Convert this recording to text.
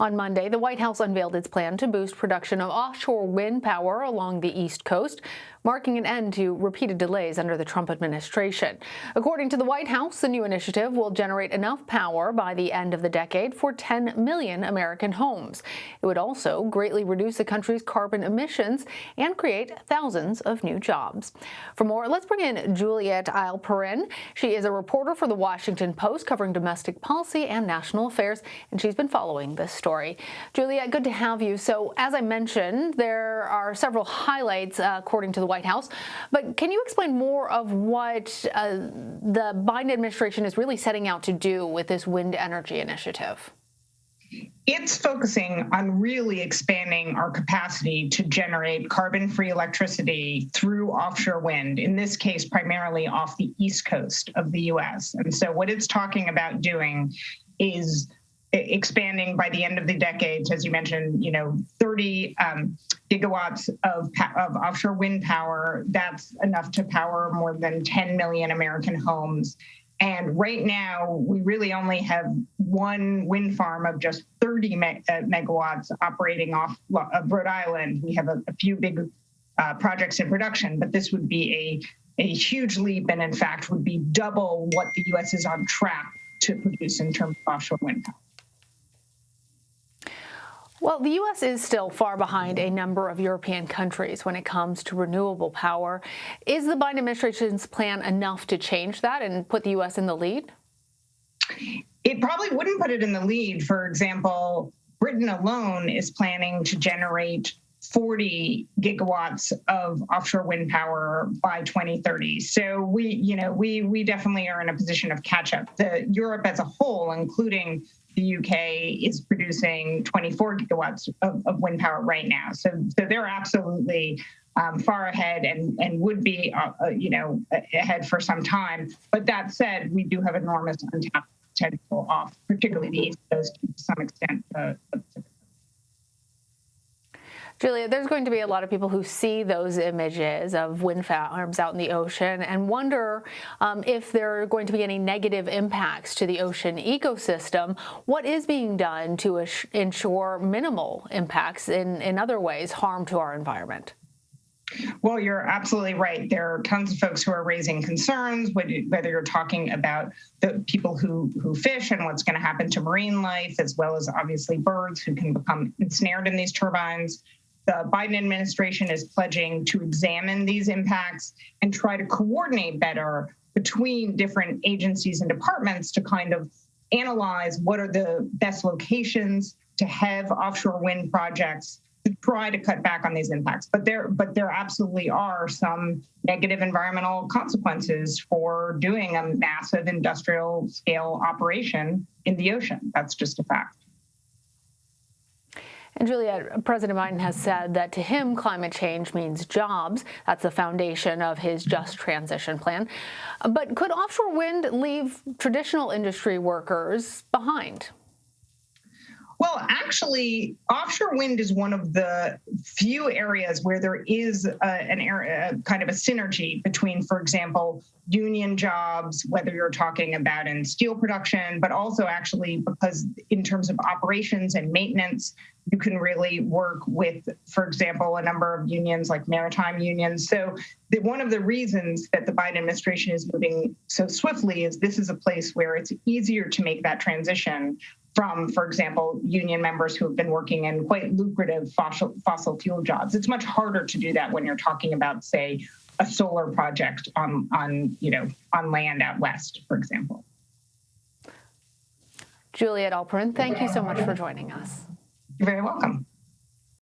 On Monday, the White House unveiled its plan to boost production of offshore wind power along the East Coast, marking an end to repeated delays under the Trump administration. According to the White House, the new initiative will generate enough power by the end of the decade for 10 million American homes. It would also greatly reduce the country's carbon emissions and create thousands of new jobs. For more, let's bring in Juliet Eilperin. She is a reporter for The Washington Post covering domestic policy and national affairs, and she's been following this story. Juliet, good to have you. So, as I mentioned, there are several highlights according to the White House, but can you explain more of what the Biden administration is really setting out to do with this wind energy initiative? It's focusing on really expanding our capacity to generate carbon-free electricity through offshore wind, in this case, primarily off the East Coast of the U.S. And so what it's talking about doing is expanding by the end of the decade, as you mentioned, 30 gigawatts of offshore wind power. That's enough to power more than 10 million American homes. And right now, we really only have one wind farm of just 30 megawatts operating off of Rhode Island. We have a few big projects in production, but this would be a huge leap, and in fact would be double what the U.S. is on track to produce in terms of offshore wind power. Well, the U.S. is still far behind a number of European countries when it comes to renewable power. Is the Biden administration's plan enough to change that and put the U.S. in the lead? It probably wouldn't put it in the lead. For example, Britain alone is planning to generate 40 gigawatts of offshore wind power by 2030. So we definitely are in a position of catch up. Europe as a whole, including the UK, is producing 24 gigawatts of wind power right now. So they're absolutely far ahead and would be ahead for some time. But that said, we do have enormous untapped potential off, particularly the East Coast, to some extent. Julia, there's going to be a lot of people who see those images of wind farms out in the ocean and wonder if there are going to be any negative impacts to the ocean ecosystem. What is being done to ensure minimal impacts, in other ways, harm to our environment? Well, you're absolutely right. There are tons of folks who are raising concerns, whether you're talking about the people who fish and what's going to happen to marine life, as well as obviously birds who can become ensnared in these turbines. The Biden administration is pledging to examine these impacts and try to coordinate better between different agencies and departments to kind of analyze what are the best locations to have offshore wind projects to try to cut back on these impacts. But there absolutely are some negative environmental consequences for doing a massive industrial scale operation in the ocean. That's just a fact. And Juliet, President Biden has said that to him, climate change means jobs. That's the foundation of his just transition plan. But could offshore wind leave traditional industry workers behind? Well, actually, offshore wind is one of the few areas where there is an area, kind of a synergy between, for example, union jobs, whether you're talking about in steel production, but also actually because in terms of operations and maintenance, you can really work with, for example, a number of unions like maritime unions. So one of the reasons that the Biden administration is moving so swiftly is this is a place where it's easier to make that transition from, for example, union members who have been working in quite lucrative fossil fuel jobs. It's much harder to do that when you're talking about, say, a solar project on land out west, for example. Juliet Eilperin, thank you so much for joining us. You're very welcome.